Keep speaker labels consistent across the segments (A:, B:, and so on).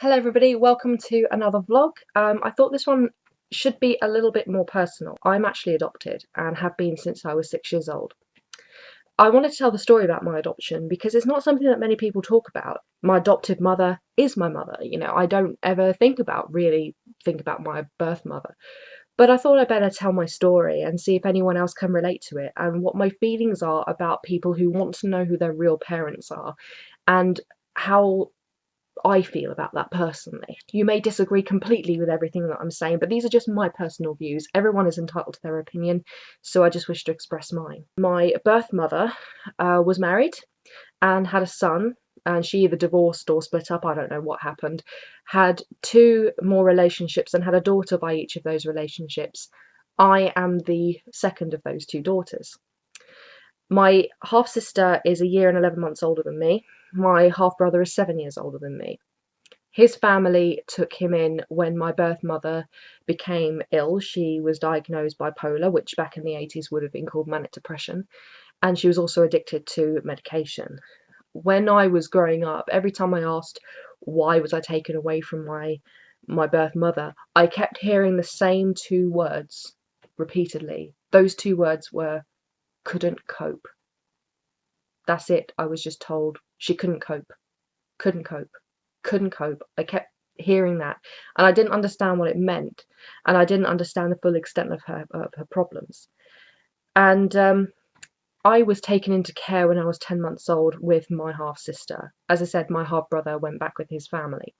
A: Hello everybody, welcome to another vlog. I thought this one should be a little bit more personal. I'm actually adopted and have been since I was 6 years old. I wanted to tell the story about my adoption because it's not something that many people talk about. My adoptive mother is my mother, I don't ever think about my birth mother. But I thought I'd better tell my story and see if anyone else can relate to it and what my feelings are about people who want to know who their real parents are and how I feel about that personally. You may disagree completely with everything that I'm saying, but these are just my personal views. Everyone is entitled to their opinion, so I just wish to express mine. My birth mother was married and had a son, and she either divorced or split up, I don't know what happened, had 2 more relationships and had a daughter by each of those relationships. I am the second of those 2 daughters. My half-sister is a year and 11 months older than me. My half-brother is 7 years older than me. His family took him in when my birth mother became ill. She was diagnosed bipolar, which back in the 80s would have been called manic depression, and she was also addicted to medication. When I was growing up, every time I asked why was I taken away from my birth mother, I kept hearing the same 2 words repeatedly. Those 2 words were couldn't cope. That's it. I was just told she couldn't cope, couldn't cope, couldn't cope. I kept hearing that, and I didn't understand what it meant, and I didn't understand the full extent of her problems. And I was taken into care when I was 10 months old with my half sister. As I said, my half brother went back with his family.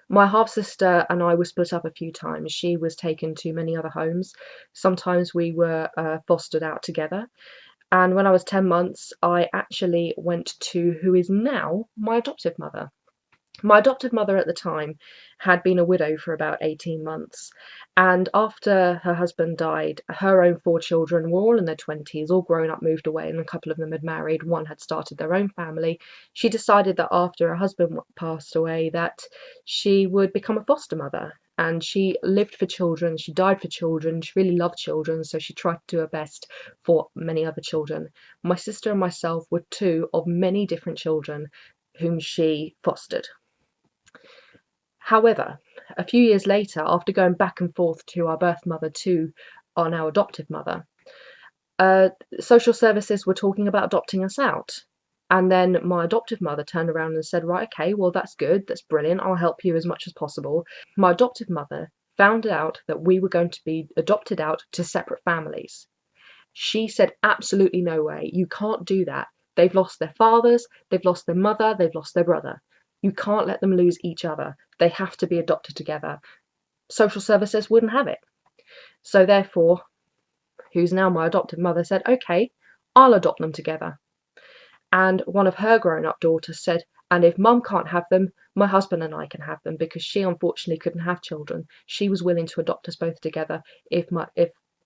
A: My half sister and I were split up a few times. She was taken to many other homes. Sometimes we were fostered out together. And when I was 10 months, I actually went to who is now my adoptive mother. My adoptive mother at the time had been a widow for about 18 months, and after her husband died, her own 4 children were all in their 20s, all grown up, moved away, and a couple of them had married. One had started their own family. She decided that after her husband passed away that she would become a foster mother, and she lived for children, she died for children, she really loved children, so she tried to do her best for many other children. My sister and myself were 2 of many different children whom she fostered. However, a few years later, after going back and forth to our birth mother to our now adoptive mother, social services were talking about adopting us out. And then my adoptive mother turned around and said, right, okay, well, that's good, that's brilliant, I'll help you as much as possible. My adoptive mother found out that we were going to be adopted out to separate families. She said, absolutely no way, you can't do that. They've lost their fathers, they've lost their mother, they've lost their brother. You can't let them lose each other. They have to be adopted together. Social services wouldn't have it. So therefore, who's now my adoptive mother said, okay, I'll adopt them together. And one of her grown-up daughters said, and if mum can't have them, my husband and I can have them, because she unfortunately couldn't have children. She was willing to adopt us both together if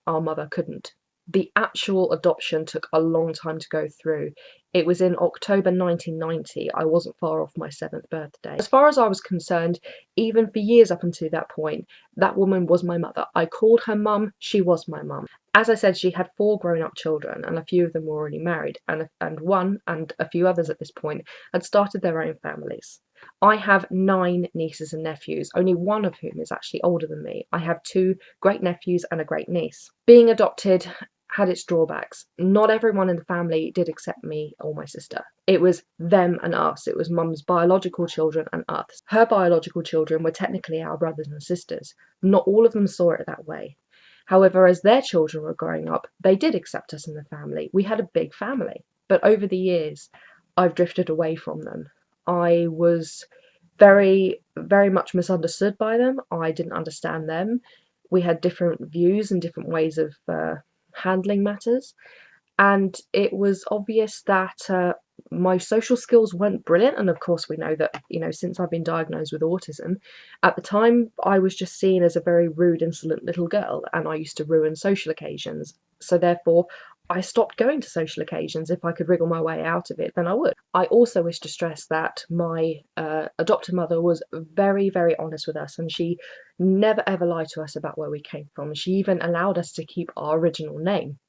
A: our mother couldn't. The actual adoption took a long time to go through. It was in October 1990. I wasn't far off my 7th birthday. As far as I was concerned, even for years up until that point, that woman was my mother. I called her mum, she was my mum. As I said, she had 4 grown-up children, and a few of them were already married, and one and a few others at this point had started their own families. I have 9 nieces and nephews, only one of whom is actually older than me. I have 2 great nephews and a great niece. Being adopted had its drawbacks. Not everyone in the family did accept me or my sister. It was them and us. It was mum's biological children and us. Her biological children were technically our brothers and sisters. Not all of them saw it that way. However, as their children were growing up, they did accept us in the family. We had a big family. But over the years, I've drifted away from them. I was very, very much misunderstood by them. I didn't understand them. We had different views and different ways of handling matters, and it was obvious that my social skills weren't brilliant. And of course we know that, since I've been diagnosed with autism, at the time I was just seen as a very rude, insolent little girl, and I used to ruin social occasions. So therefore I stopped going to social occasions. If I could wriggle my way out of it, then I would. I also wish to stress that my adoptive mother was very, very honest with us, and she never ever lied to us about where we came from. She even allowed us to keep our original name,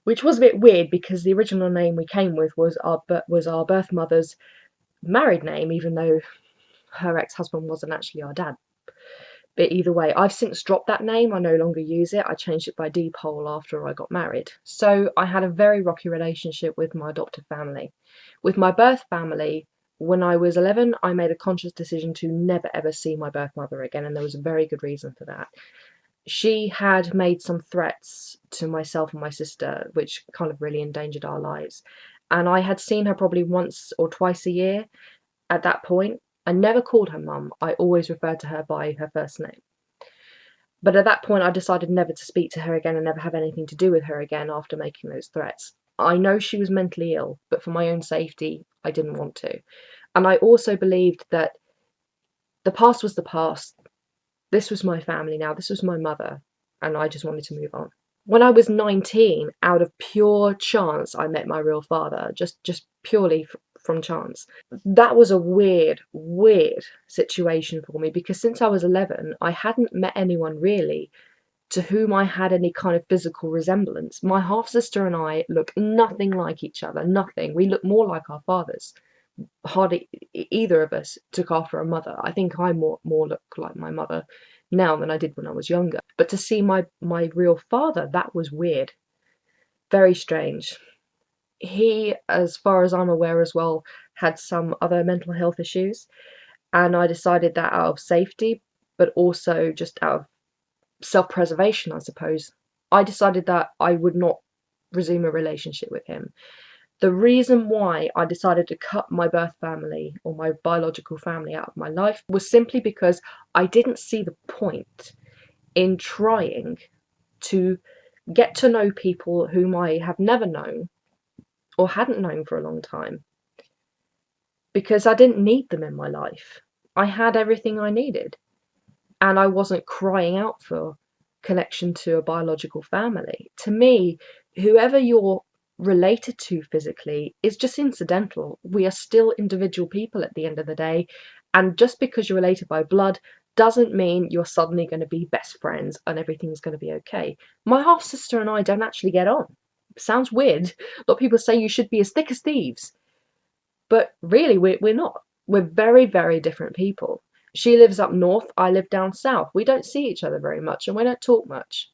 A: which was a bit weird because the original name we came with was our birth mother's married name, even though her ex-husband wasn't actually our dad. But either way, I've since dropped that name. I no longer use it. I changed it by Deepole after I got married. So I had a very rocky relationship with my adoptive family. With my birth family, when I was 11, I made a conscious decision to never ever see my birth mother again, and there was a very good reason for that. She had made some threats to myself and my sister, which kind of really endangered our lives. And I had seen her probably once or twice a year at that point. I never called her mum. I always referred to her by her first name. But at that point, I decided never to speak to her again and never have anything to do with her again after making those threats. I know she was mentally ill, but for my own safety, I didn't want to. And I also believed that the past was the past. This was my family now. This was my mother. And I just wanted to move on. When I was 19, out of pure chance, I met my real father, just purely from chance. That was a weird, weird situation for me because since I was 11, I hadn't met anyone really to whom I had any kind of physical resemblance. My half sister and I look nothing like each other, nothing. We look more like our fathers. Hardly either of us took after a mother. I think I more look like my mother now than I did when I was younger. But to see my real father, that was weird. Very strange. He, as far as I'm aware as well, had some other mental health issues, and I decided that out of safety, but also just out of self-preservation, I suppose, I decided that I would not resume a relationship with him. The reason why I decided to cut my birth family or my biological family out of my life was simply because I didn't see the point in trying to get to know people whom I have never known or hadn't known for a long time, because I didn't need them in my life. I had everything I needed, and I wasn't crying out for connection to a biological family. To me, whoever you're related to physically is just incidental. We are still individual people at the end of the day, and just because you're related by blood doesn't mean you're suddenly going to be best friends and everything's going to be okay. My half sister and I don't actually get on. Sounds weird. A lot of people say you should be as thick as thieves, but really we're not. We're very, very different people. She lives up north, I live down south. We don't see each other very much and we don't talk much.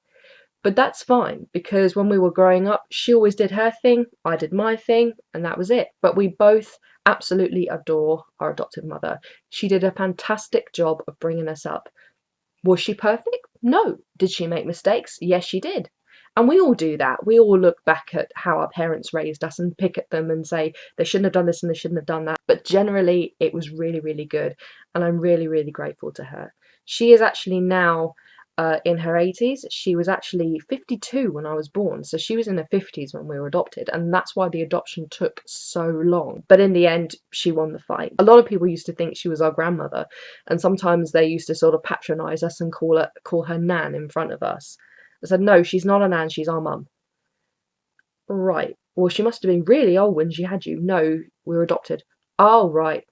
A: But that's fine, because when we were growing up, she always did her thing, I did my thing, and that was it. But we both absolutely adore our adoptive mother. She did a fantastic job of bringing us up. Was she perfect? No. Did she make mistakes? Yes, she did. And we all do that. We all look back at how our parents raised us and pick at them and say they shouldn't have done this and they shouldn't have done that. But generally, it was really, really good. And I'm really, really grateful to her. She is actually now in her 80s. She was actually 52 when I was born. So she was in her 50s when we were adopted. And that's why the adoption took so long. But in the end, she won the fight. A lot of people used to think she was our grandmother. And sometimes they used to sort of patronize us and call her Nan in front of us. I said, no, she's not a Nan, she's our mum. Right. Well, she must have been really old when she had you. No, we were adopted. Oh, right.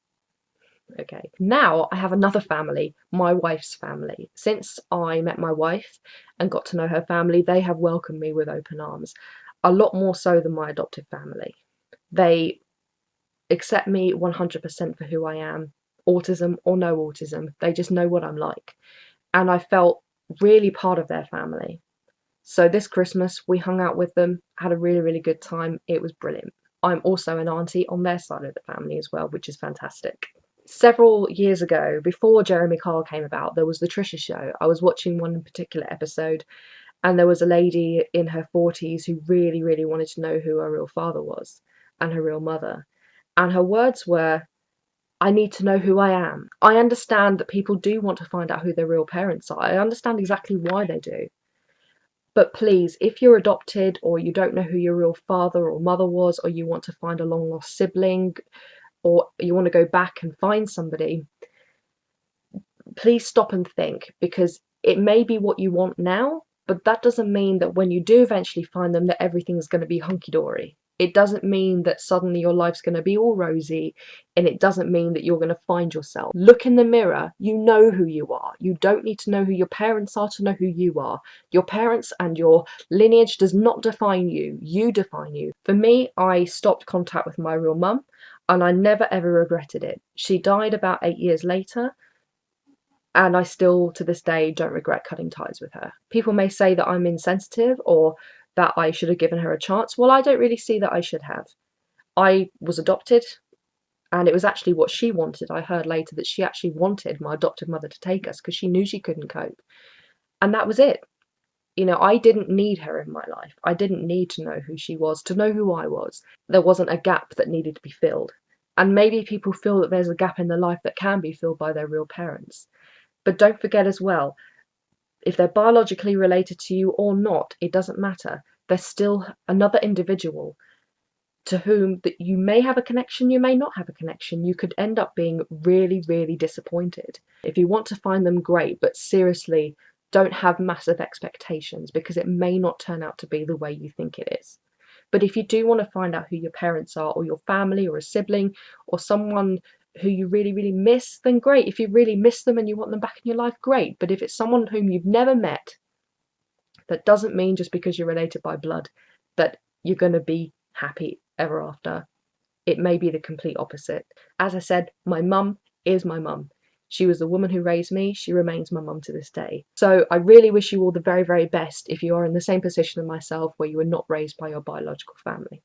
A: Okay. Now I have another family, my wife's family. Since I met my wife and got to know her family, they have welcomed me with open arms. A lot more so than my adoptive family. They accept me 100% for who I am, autism or no autism. They just know what I'm like. And I felt really part of their family. So this Christmas we hung out with them, had a really, really good time. It was brilliant. I'm also an auntie on their side of the family as well, which is fantastic. Several years ago, before Jeremy Kyle came about, there was the Trisha show. I was watching one particular episode and there was a lady in her 40s who really, really wanted to know who her real father was and her real mother. And her words were, I need to know who I am. I understand that people do want to find out who their real parents are. I understand exactly why they do. But please, if you're adopted or you don't know who your real father or mother was, or you want to find a long lost sibling, or you want to go back and find somebody, please stop and think, because it may be what you want now, but that doesn't mean that when you do eventually find them that everything's going to be hunky-dory. It doesn't mean that suddenly your life's going to be all rosy, and it doesn't mean that you're going to find yourself. Look in the mirror, you know who you are. You don't need to know who your parents are to know who you are. Your parents and your lineage does not define you. You define you. For me, I stopped contact with my real mum. and I never ever regretted it. She died about 8 years later, and I still to this day don't regret cutting ties with her. People may say that I'm insensitive or that I should have given her a chance. Well, I don't really see that I should have. I was adopted, and it was actually what she wanted. I heard later that she actually wanted my adoptive mother to take us because she knew she couldn't cope. And that was it. You know, I didn't need her in my life. I didn't need to know who she was, to know who I was. There wasn't a gap that needed to be filled. And maybe people feel that there's a gap in their life that can be filled by their real parents. But don't forget as well, if they're biologically related to you or not, it doesn't matter. They're still another individual to whom that you may have a connection, you may not have a connection. You could end up being really, really disappointed. If you want to find them, great, but seriously, don't have massive expectations because it may not turn out to be the way you think it is. But if you do want to find out who your parents are, or your family, or a sibling, or someone who you really, really miss, then great. If you really miss them and you want them back in your life, great. But if it's someone whom you've never met, that doesn't mean just because you're related by blood that you're going to be happy ever after. It may be the complete opposite. As I said, my mum is my mum. She was the woman who raised me. She remains my mum to this day. So I really wish you all the very, very best if you are in the same position as myself where you were not raised by your biological family.